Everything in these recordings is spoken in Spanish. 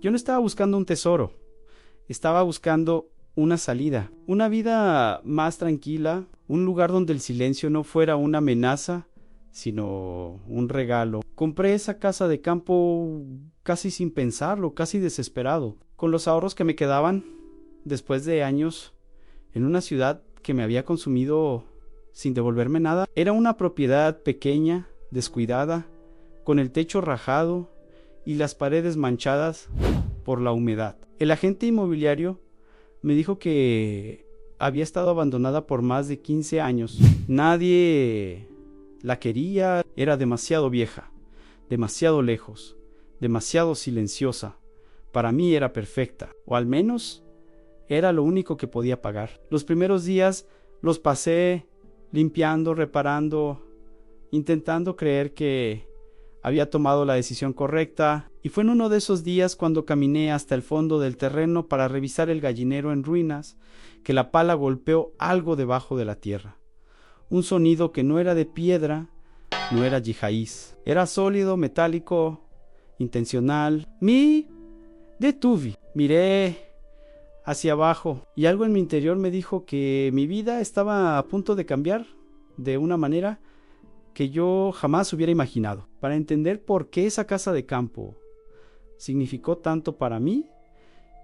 Yo no estaba buscando un tesoro, estaba buscando una salida, una vida más tranquila, un lugar donde el silencio no fuera una amenaza, sino un regalo. Compré esa casa de campo casi sin pensarlo, casi desesperado, con los ahorros que me quedaban después de años en una ciudad que me había consumido sin devolverme nada. Era una propiedad pequeña, descuidada, con el techo rajado y las paredes manchadas por la humedad. El agente inmobiliario me dijo que había estado abandonada por más de 15 años. Nadie la quería, era demasiado vieja, demasiado lejos, demasiado silenciosa. Para mí era perfecta, o al menos era lo único que podía pagar. Los primeros días los pasé limpiando, reparando, intentando creer que había tomado la decisión correcta, y fue en uno de esos días cuando caminé hasta el fondo del terreno para revisar el gallinero en ruinas que la pala golpeó algo debajo de la tierra. Un sonido que no era de piedra, no era yijaís, era sólido, metálico, intencional. Me detuve, miré hacia abajo y algo en mi interior me dijo que mi vida estaba a punto de cambiar de una manera que yo jamás hubiera imaginado. Para entender por qué esa casa de campo significó tanto para mí,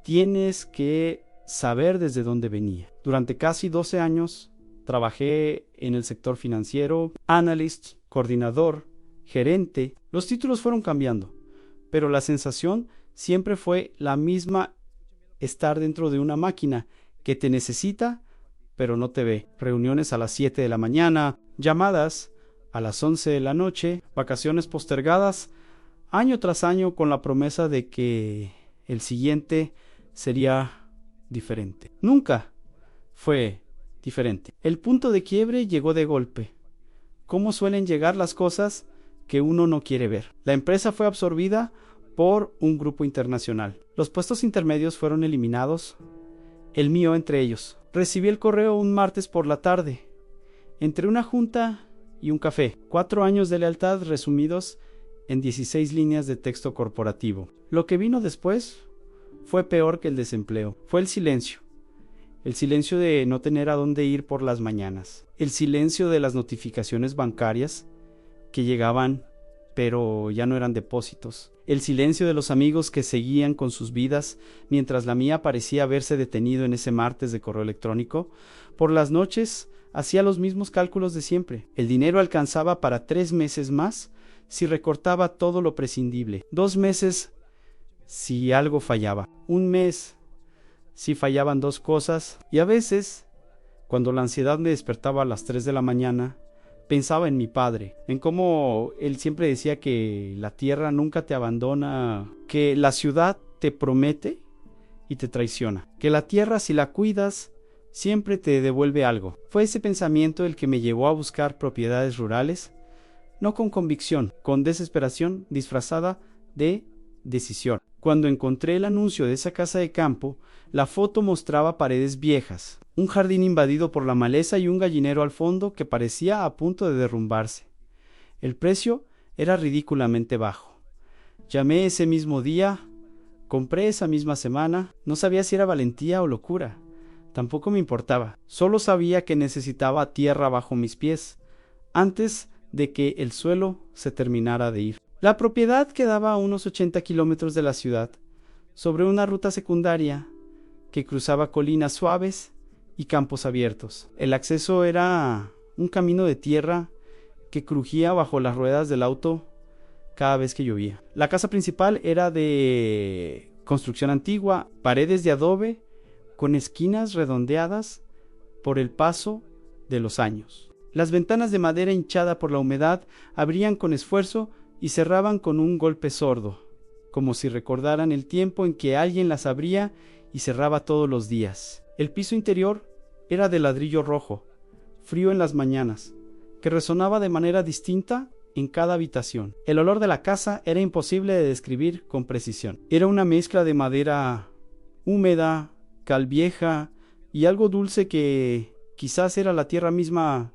tienes que saber desde dónde venía. Durante casi 12 años trabajé en el sector financiero, analyst, coordinador, gerente. Los títulos fueron cambiando, pero la sensación siempre fue la misma: estar dentro de una máquina que te necesita, pero no te ve. Reuniones a las 7 de la mañana, llamadas a las 11 de la noche, vacaciones postergadas año tras año con la promesa de que el siguiente sería diferente. Nunca fue diferente. El punto de quiebre llegó de golpe. ¿Cómo suelen llegar las cosas que uno no quiere ver? La empresa fue absorbida por un grupo internacional. Los puestos intermedios fueron eliminados, el mío entre ellos. Recibí el correo un martes por la tarde, entre una junta y un café. 4 años de lealtad resumidos en 16 líneas de texto corporativo. Lo que vino después fue peor que el desempleo. Fue el silencio. El silencio de no tener a dónde ir por las mañanas. El silencio de las notificaciones bancarias que llegaban, pero ya no eran depósitos. El silencio de los amigos que seguían con sus vidas mientras la mía parecía haberse detenido en ese martes de correo electrónico. Por las noches hacía los mismos cálculos de siempre. El dinero alcanzaba para 3 meses más si recortaba todo lo prescindible. 2 meses si algo fallaba. 1 mes si fallaban 2 cosas. Y a veces, cuando la ansiedad me despertaba a las 3 de la mañana, pensaba en mi padre, en cómo él siempre decía que la tierra nunca te abandona, que la ciudad te promete y te traiciona, que la tierra, si la cuidas, siempre te devuelve algo. Fue ese pensamiento el que me llevó a buscar propiedades rurales, no con convicción, con desesperación disfrazada de decisión. Cuando encontré el anuncio de esa casa de campo, la foto mostraba paredes viejas, un jardín invadido por la maleza y un gallinero al fondo que parecía a punto de derrumbarse. El precio era ridículamente bajo. Llamé ese mismo día, compré esa misma semana. No sabía si era valentía o locura. Tampoco me importaba. Solo sabía que necesitaba tierra bajo mis pies antes de que el suelo se terminara de ir. La propiedad quedaba a unos 80 kilómetros de la ciudad, sobre una ruta secundaria que cruzaba colinas suaves y campos abiertos. El acceso era un camino de tierra que crujía bajo las ruedas del auto cada vez que llovía. La casa principal era de construcción antigua, paredes de adobe con esquinas redondeadas por el paso de los años. Las ventanas de madera hinchada por la humedad abrían con esfuerzo y cerraban con un golpe sordo, como si recordaran el tiempo en que alguien las abría y cerraba todos los días. El piso interior era de ladrillo rojo, frío en las mañanas, que resonaba de manera distinta en cada habitación. El olor de la casa era imposible de describir con precisión. Era una mezcla de madera húmeda, cal vieja y algo dulce que quizás era la tierra misma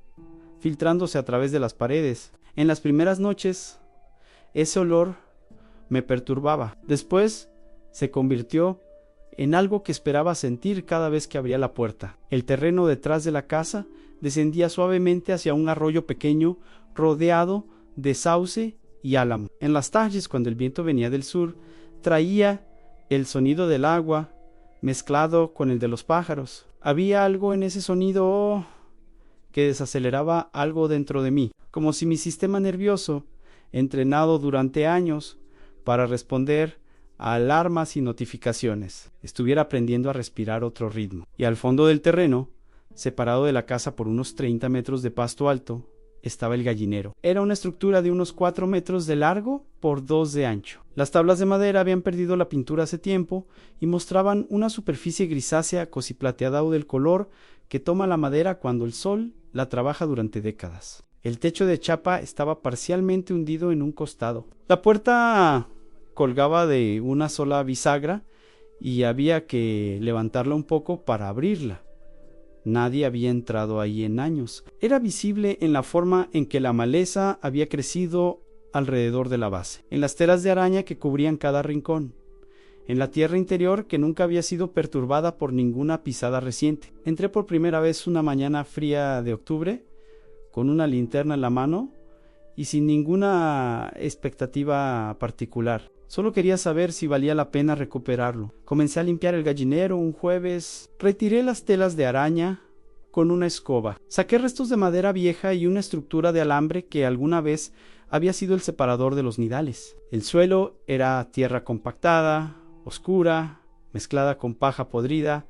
filtrándose a través de las paredes. En las primeras noches, ese olor me perturbaba. Después se convirtió en algo que esperaba sentir cada vez que abría la puerta. El terreno detrás de la casa descendía suavemente hacia un arroyo pequeño rodeado de sauce y álamo. En las tardes, cuando el viento venía del sur, traía el sonido del agua mezclado con el de los pájaros. Había algo en ese sonido que desaceleraba algo dentro de mí, como si mi sistema nervioso, entrenado durante años para responder a alarmas y notificaciones, estuviera aprendiendo a respirar otro ritmo. Y al fondo del terreno, separado de la casa por unos 30 metros de pasto alto, estaba el gallinero. Era una estructura de unos 4 metros de largo por 2 de ancho. Las tablas de madera habían perdido la pintura hace tiempo y mostraban una superficie grisácea cosiplateada o del color que toma la madera cuando el sol la trabaja durante décadas. El techo de chapa estaba parcialmente hundido en un costado. La puerta colgaba de una sola bisagra y había que levantarla un poco para abrirla. Nadie había entrado ahí en años. Era visible en la forma en que la maleza había crecido alrededor de la base, en las telas de araña que cubrían cada rincón, en la tierra interior que nunca había sido perturbada por ninguna pisada reciente. Entré por primera vez una mañana fría de octubre, con una linterna en la mano y sin ninguna expectativa particular. Solo quería saber si valía la pena recuperarlo. Comencé a limpiar el gallinero un jueves. Retiré las telas de araña con una escoba. Saqué restos de madera vieja y una estructura de alambre que alguna vez había sido el separador de los nidales. El suelo era tierra compactada, oscura, mezclada con paja podrida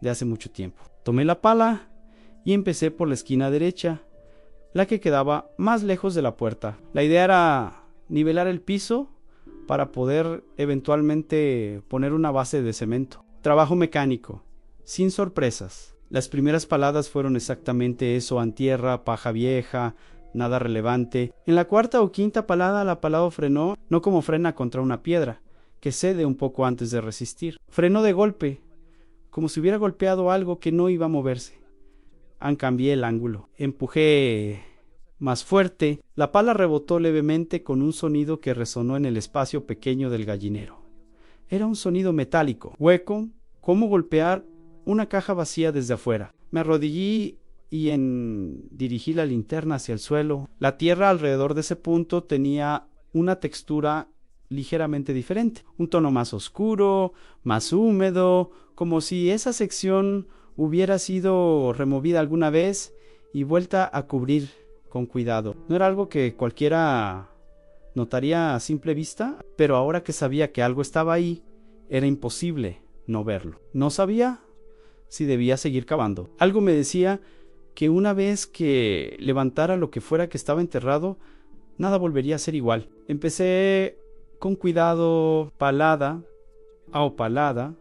de hace mucho tiempo. Tomé la pala y empecé por la esquina derecha, la que quedaba más lejos de la puerta. La idea era nivelar el piso para poder eventualmente poner una base de cemento. Trabajo mecánico, sin sorpresas. Las primeras paladas fueron exactamente eso: antierra, paja vieja, nada relevante. En la cuarta o quinta palada, la palada frenó, no como frena contra una piedra, que cede un poco antes de resistir. Frenó de golpe, como si hubiera golpeado algo que no iba a moverse. Cambié el ángulo. Empujé más fuerte. La pala rebotó levemente con un sonido que resonó en el espacio pequeño del gallinero. Era un sonido metálico, hueco, como golpear una caja vacía desde afuera. Me arrodillé y dirigí la linterna hacia el suelo. La tierra alrededor de ese punto tenía una textura ligeramente diferente, un tono más oscuro, más húmedo, como si esa sección hubiera sido removida alguna vez y vuelta a cubrir con cuidado. No era algo que cualquiera notaría a simple vista, pero ahora que sabía que algo estaba ahí, era imposible no verlo. No sabía si debía seguir cavando. Algo me decía que una vez que levantara lo que fuera que estaba enterrado, nada volvería a ser igual. Empecé con cuidado, palada a palada,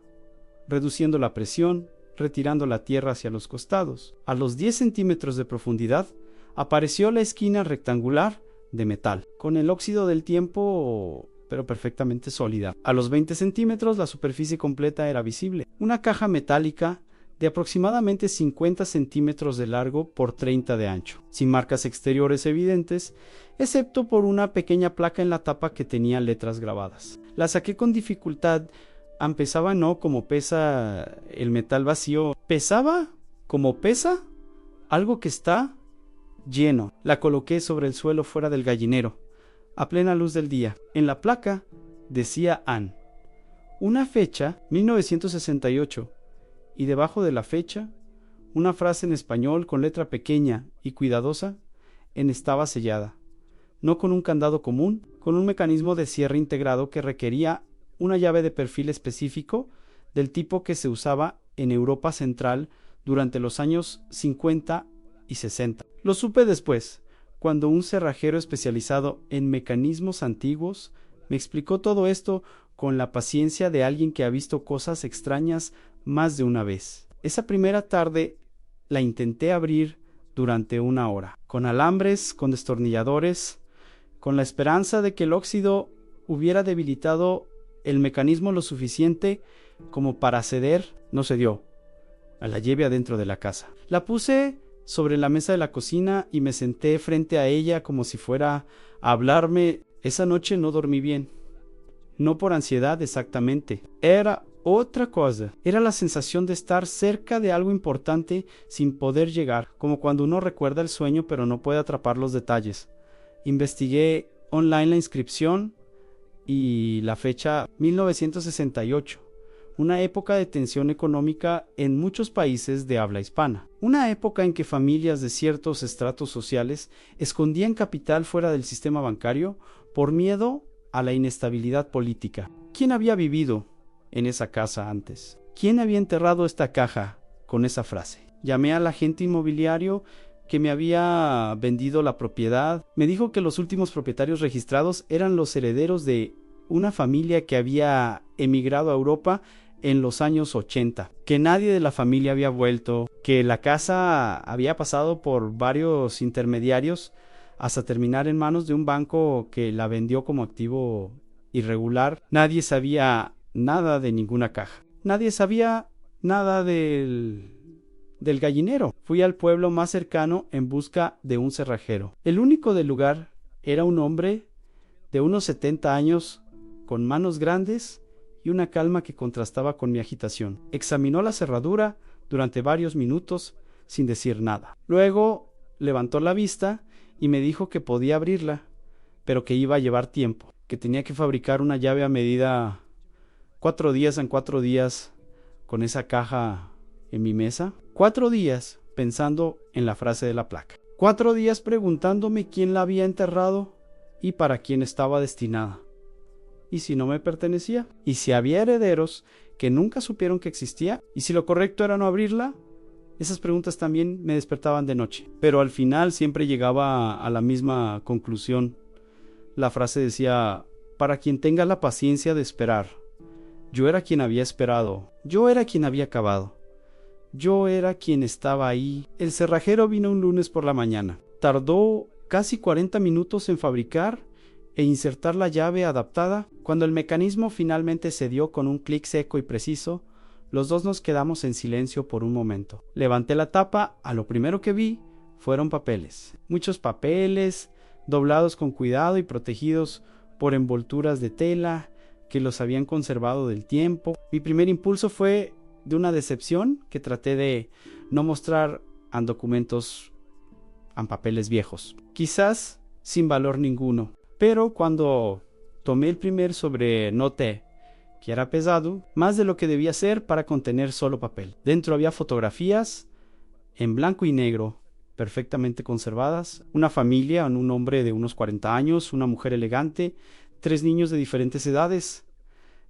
reduciendo la presión, retirando la tierra hacia los costados. A los 10 centímetros de profundidad apareció la esquina rectangular de metal, con el óxido del tiempo pero perfectamente sólida. A los 20 centímetros la superficie completa era visible. Una caja metálica de aproximadamente 50 centímetros de largo por 30 de ancho, sin marcas exteriores evidentes, excepto por una pequeña placa en la tapa que tenía letras grabadas. La saqué con dificultad. Pesaba no como pesa el metal vacío, pesaba como pesa algo que está lleno. La coloqué sobre el suelo fuera del gallinero, a plena luz del día. En la placa decía Ann, una fecha 1968, y debajo de la fecha una frase en español con letra pequeña y cuidadosa estaba sellada, no con un candado común, con un mecanismo de cierre integrado que requería una llave de perfil específico del tipo que se usaba en Europa Central durante los años 50 y 60. Lo supe después, cuando un cerrajero especializado en mecanismos antiguos me explicó todo esto con la paciencia de alguien que ha visto cosas extrañas más de una vez. Esa primera tarde la intenté abrir durante 1 hora, con alambres, con destornilladores, con la esperanza de que el óxido hubiera debilitado el mecanismo lo suficiente como para ceder. No cedió. La llevé adentro de la casa. La puse sobre la mesa de la cocina y me senté frente a ella como si fuera a hablarme. Esa noche no dormí bien. no por ansiedad exactamente. Era otra cosa. Era la sensación de estar cerca de algo importante sin poder llegar, como cuando uno recuerda el sueño pero no puede atrapar los detalles. Investigué online la inscripción y la fecha 1968, una época de tensión económica en muchos países de habla hispana, una época en que familias de ciertos estratos sociales escondían capital fuera del sistema bancario por miedo a la inestabilidad política. ¿Quién había vivido en esa casa antes? ¿Quién había enterrado esta caja con esa frase? Llamé al agente inmobiliario que me había vendido la propiedad. Me dijo que los últimos propietarios registrados eran los herederos de una familia que había emigrado a Europa en los años 80, que nadie de la familia había vuelto, que la casa había pasado por varios intermediarios hasta terminar en manos de un banco que la vendió como activo irregular. Nadie sabía nada de ninguna caja. Nadie sabía nada del gallinero. Fui al pueblo más cercano en busca de un cerrajero. El único del lugar era un hombre de unos 70 años, con manos grandes y una calma que contrastaba con mi agitación. Examinó la cerradura durante varios minutos sin decir nada. Luego levantó la vista y me dijo que podía abrirla, pero que iba a llevar tiempo, que tenía que fabricar una llave a medida 4 días en 4 días con esa caja en mi mesa. 4 días pensando en la frase de la placa. 4 días preguntándome quién la había enterrado y para quién estaba destinada. ¿Y si no me pertenecía? ¿Y si había herederos que nunca supieron que existía? ¿Y si lo correcto era no abrirla? Esas preguntas también me despertaban de noche, pero al final siempre llegaba a la misma conclusión. La frase decía: para quien tenga la paciencia de esperar. Yo era quien había esperado, yo era quien había acabado, yo era quien estaba ahí. El cerrajero vino un lunes por la mañana. Tardó casi 40 minutos en fabricar e insertar la llave adaptada. Cuando el mecanismo finalmente se dio con un clic seco y preciso, los dos nos quedamos en silencio por un momento. Levanté la tapa. A lo primero que vi fueron papeles. Muchos papeles, doblados con cuidado y protegidos por envolturas de tela que los habían conservado del tiempo. Mi primer impulso fue de una decepción que traté de no mostrar en documentos, en papeles viejos, quizás sin valor ninguno. Pero cuando tomé el primer sobre, noté que era pesado, más de lo que debía ser para contener solo papel. Dentro había fotografías en blanco y negro, perfectamente conservadas, una familia, un hombre de unos 40 años, una mujer elegante, 3 niños de diferentes edades.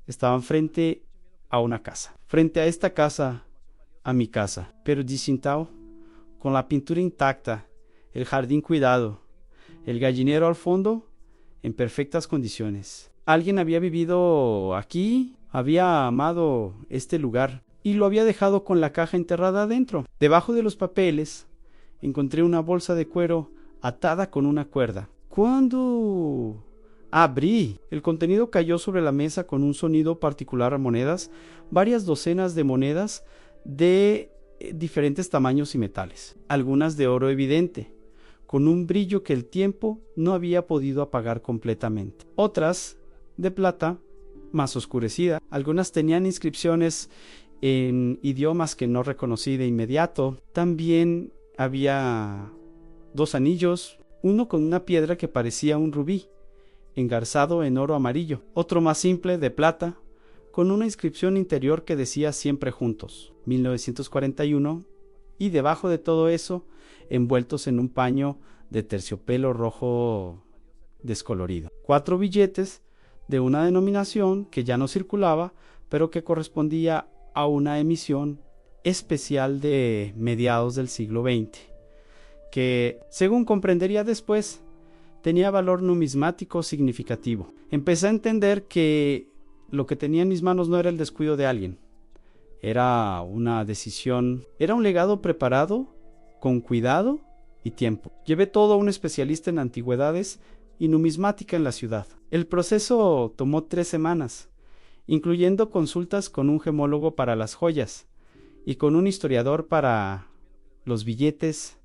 Estaban frente a una casa. Frente a esta casa, a mi casa, pero disintado, con la pintura intacta, el jardín cuidado, el gallinero al fondo, en perfectas condiciones. Alguien había vivido aquí, había amado este lugar y lo había dejado con la caja enterrada adentro. Debajo de los papeles encontré una bolsa de cuero atada con una cuerda. Cuando abrí, el contenido cayó sobre la mesa con un sonido particular a monedas, varias docenas de monedas de diferentes tamaños y metales, algunas de oro evidente, con un brillo que el tiempo no había podido apagar completamente. Otras de plata, más oscurecida. Algunas tenían inscripciones en idiomas que no reconocí de inmediato. También había 2 anillos, uno con una piedra que parecía un rubí, engarzado en oro amarillo, otro más simple de plata, con una inscripción interior que decía siempre juntos, 1941, y debajo de todo eso, envueltos en un paño de terciopelo rojo descolorido. 4 billetes de una denominación que ya no circulaba, pero que correspondía a una emisión especial de mediados del siglo XX, que, según comprendería después, tenía valor numismático significativo. Empecé a entender que lo que tenía en mis manos no era el descuido de alguien, era una decisión, era un legado preparado con cuidado y tiempo. Llevé todo a un especialista en antigüedades y numismática en la ciudad. El proceso tomó 3 semanas, incluyendo consultas con un gemólogo para las joyas y con un historiador para los billetes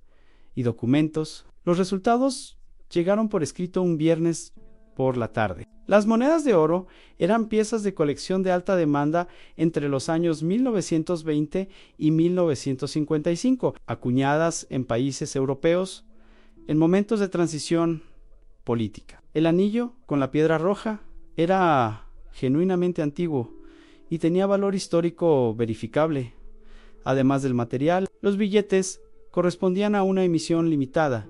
y documentos. Los resultados llegaron por escrito un viernes por la tarde. Las monedas de oro eran piezas de colección de alta demanda entre los años 1920 y 1955, acuñadas en países europeos en momentos de transición política. El anillo con la piedra roja era genuinamente antiguo y tenía valor histórico verificable. Además del material, los billetes correspondían a una emisión limitada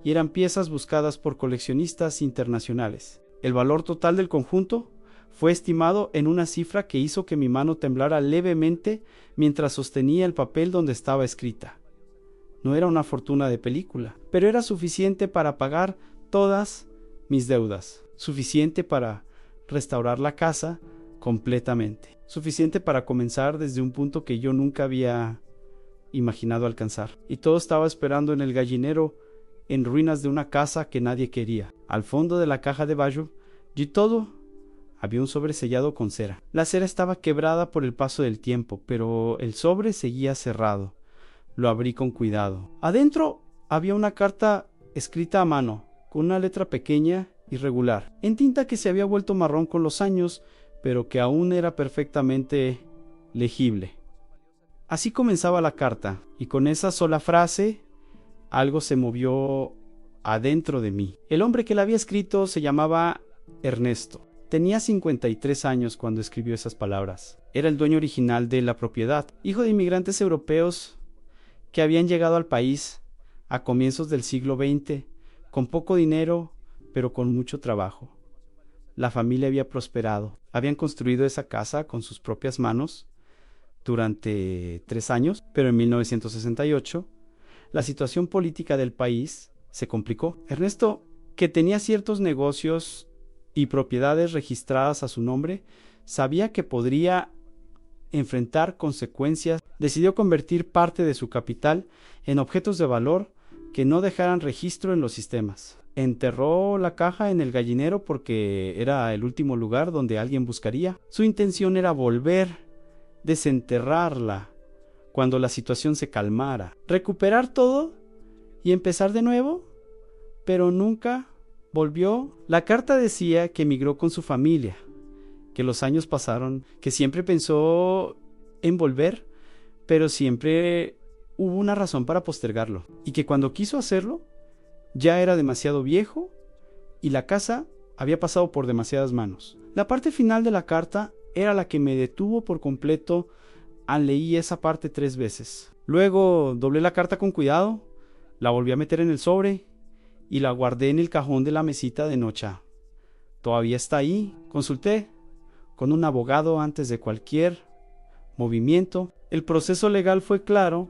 y eran piezas buscadas por coleccionistas internacionales. El valor total del conjunto fue estimado en una cifra que hizo que mi mano temblara levemente mientras sostenía el papel donde estaba escrita. No era una fortuna de película, pero era suficiente para pagar todas mis deudas, suficiente para restaurar la casa completamente, suficiente para comenzar desde un punto que yo nunca había imaginado alcanzar. Y todo estaba esperando en el gallinero en ruinas de una casa que nadie quería. Al fondo de la caja de Bajou, y todo había un sobre sellado con cera. La cera estaba quebrada por el paso del tiempo, pero el sobre seguía cerrado. Lo abrí con cuidado. Adentro había una carta escrita a mano, con una letra pequeña y regular, en tinta que se había vuelto marrón con los años, pero que aún era perfectamente legible. Así comenzaba la carta, y con esa sola frase algo se movió adentro de mí. El hombre que la había escrito se llamaba Ernesto. Tenía 53 años cuando escribió esas palabras. Era el dueño original de la propiedad, hijo de inmigrantes europeos que habían llegado al país a comienzos del siglo XX, con poco dinero, pero con mucho trabajo. La familia había prosperado. Habían construido esa casa con sus propias manos durante 3 años, pero en 1968 la situación política del país se complicó. Ernesto, que tenía ciertos negocios y propiedades registradas a su nombre, sabía que podría enfrentar consecuencias. Decidió convertir parte de su capital en objetos de valor que no dejaran registro en los sistemas. Enterró la caja en el gallinero porque era el último lugar donde alguien buscaría. Su intención era desenterrarla cuando la situación se calmara, recuperar todo y empezar de nuevo, pero nunca volvió. La carta decía que emigró con su familia, que los años pasaron, que siempre pensó en volver, pero siempre hubo una razón para postergarlo, y que cuando quiso hacerlo, ya era demasiado viejo y la casa había pasado por demasiadas manos. La parte final de la carta era la que me detuvo por completo. Leí esa parte 3 veces. Luego doblé la carta con cuidado, la volví a meter en el sobre y la guardé en el cajón de la mesita de noche. Todavía está ahí. Consulté con un abogado antes de cualquier movimiento. El proceso legal fue claro.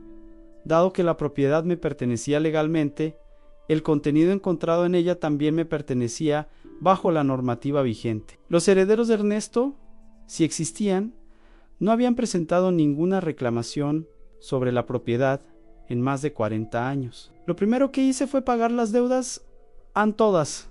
Dado que la propiedad me pertenecía legalmente, el contenido encontrado en ella también me pertenecía bajo la normativa vigente. Los herederos de Ernesto, si existían, no habían presentado ninguna reclamación sobre la propiedad en más de 40 años. Lo primero que hice fue pagar las deudas a todas,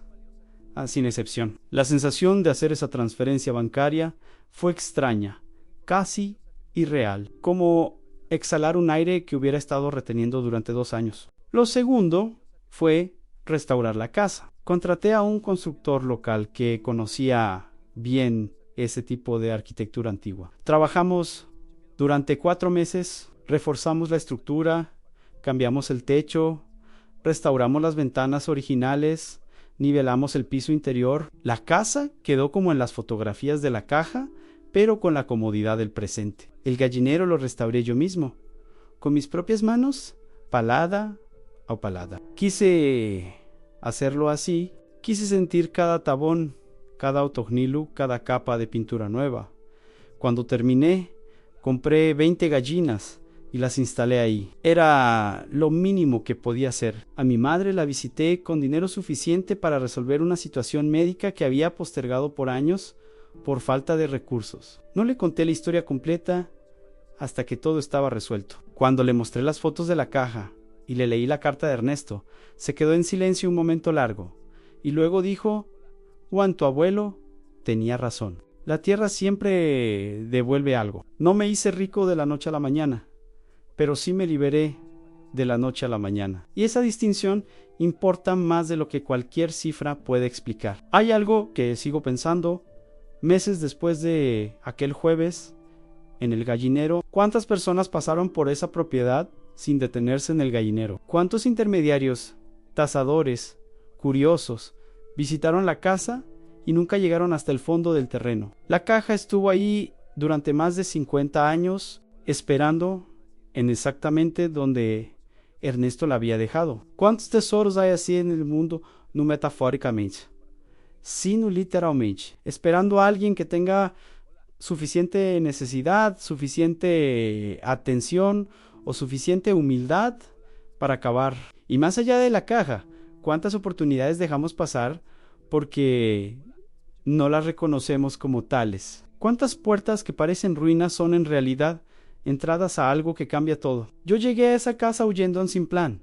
sin excepción. La sensación de hacer esa transferencia bancaria fue extraña, casi irreal, como exhalar un aire que hubiera estado reteniendo durante 2 años. Lo segundo fue restaurar la casa. Contraté a un constructor local que conocía bien ese tipo de arquitectura antigua. Trabajamos durante 4 meses, reforzamos la estructura, cambiamos el techo, restauramos las ventanas originales, nivelamos el piso interior. La casa quedó como en las fotografías de la caja, pero con la comodidad del presente. El gallinero lo restauré yo mismo, con mis propias manos, palada a palada. Quise hacerlo así, quise sentir cada tabón, cada autognilu, cada capa de pintura nueva. Cuando terminé, compré 20 gallinas y las instalé ahí. Era lo mínimo que podía hacer. A mi madre la visité con dinero suficiente para resolver una situación médica que había postergado por años por falta de recursos. No le conté la historia completa hasta que todo estaba resuelto. Cuando le mostré las fotos de la caja y le leí la carta de Ernesto, se quedó en silencio un momento largo y luego dijo: Juan, tu abuelo tenía razón. La tierra siempre devuelve algo. No me hice rico de la noche a la mañana, pero sí me liberé de la noche a la mañana. Y esa distinción importa más de lo que cualquier cifra puede explicar. Hay algo que sigo pensando meses después de aquel jueves en el gallinero. ¿Cuántas personas pasaron por esa propiedad sin detenerse en el gallinero? ¿Cuántos intermediarios, tasadores, curiosos, visitaron la casa y nunca llegaron hasta el fondo del terreno? La caja estuvo ahí durante más de 50 años, esperando en exactamente donde Ernesto la había dejado. ¿Cuántos tesoros hay así en el mundo, no metafóricamente, sino literalmente, esperando a alguien que tenga suficiente necesidad, suficiente atención o suficiente humildad para acabar? Y más allá de la caja, ¿cuántas oportunidades dejamos pasar porque no las reconocemos como tales? ¿Cuántas puertas que parecen ruinas son en realidad entradas a algo que cambia todo? Yo llegué a esa casa huyendo sin plan.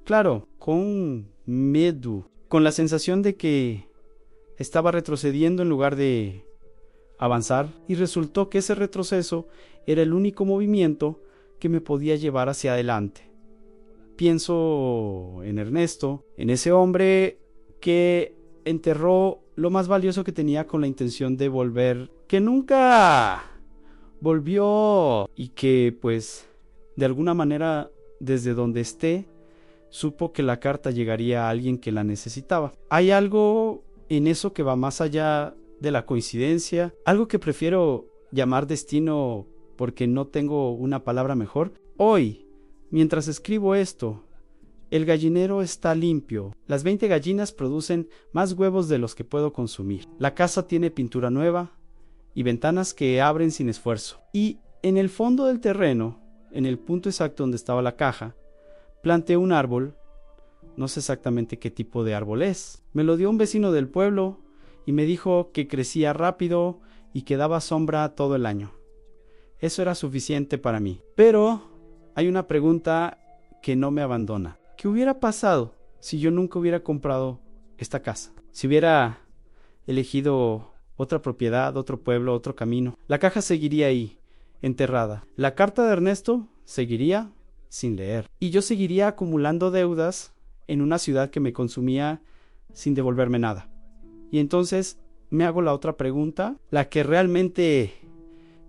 Claro, con miedo, con la sensación de que estaba retrocediendo en lugar de avanzar, y resultó que ese retroceso era el único movimiento que me podía llevar hacia adelante. Pienso en Ernesto, en ese hombre que enterró lo más valioso que tenía con la intención de volver, que nunca volvió y que, pues, de alguna manera, desde donde esté, supo que la carta llegaría a alguien que la necesitaba. Hay algo en eso que va más allá de la coincidencia, algo que prefiero llamar destino porque no tengo una palabra mejor. Hoy, mientras escribo esto, el gallinero está limpio. Las 20 gallinas producen más huevos de los que puedo consumir. La casa tiene pintura nueva y ventanas que abren sin esfuerzo. Y en el fondo del terreno, en el punto exacto donde estaba la caja, planté un árbol. No sé exactamente qué tipo de árbol es. Me lo dio un vecino del pueblo y me dijo que crecía rápido y que daba sombra todo el año. Eso era suficiente para mí. Pero hay una pregunta que no me abandona. ¿Qué hubiera pasado si yo nunca hubiera comprado esta casa? Si hubiera elegido otra propiedad, otro pueblo, otro camino. La caja seguiría ahí, enterrada. La carta de Ernesto seguiría sin leer. Y yo seguiría acumulando deudas en una ciudad que me consumía sin devolverme nada. Y entonces me hago la otra pregunta, la que realmente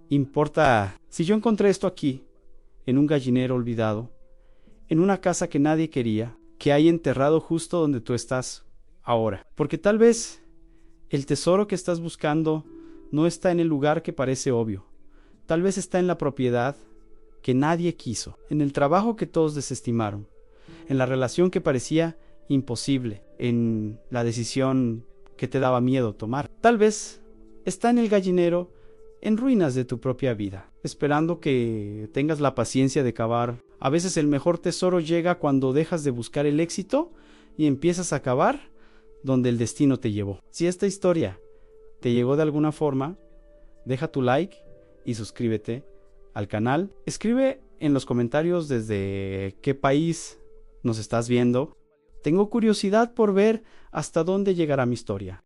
importa. Si yo encontré esto aquí, en un gallinero olvidado, en una casa que nadie quería, que hay enterrado justo donde tú estás ahora. Porque tal vez el tesoro que estás buscando no está en el lugar que parece obvio. Tal vez está en la propiedad que nadie quiso, en el trabajo que todos desestimaron, en la relación que parecía imposible, en la decisión que te daba miedo tomar. Tal vez está en el gallinero, en ruinas de tu propia vida, esperando que tengas la paciencia de cavar. A veces el mejor tesoro llega cuando dejas de buscar el éxito y empiezas a cavar donde el destino te llevó. Si esta historia te llegó de alguna forma, deja tu like y suscríbete al canal. Escribe en los comentarios desde qué país nos estás viendo. Tengo curiosidad por ver hasta dónde llegará mi historia.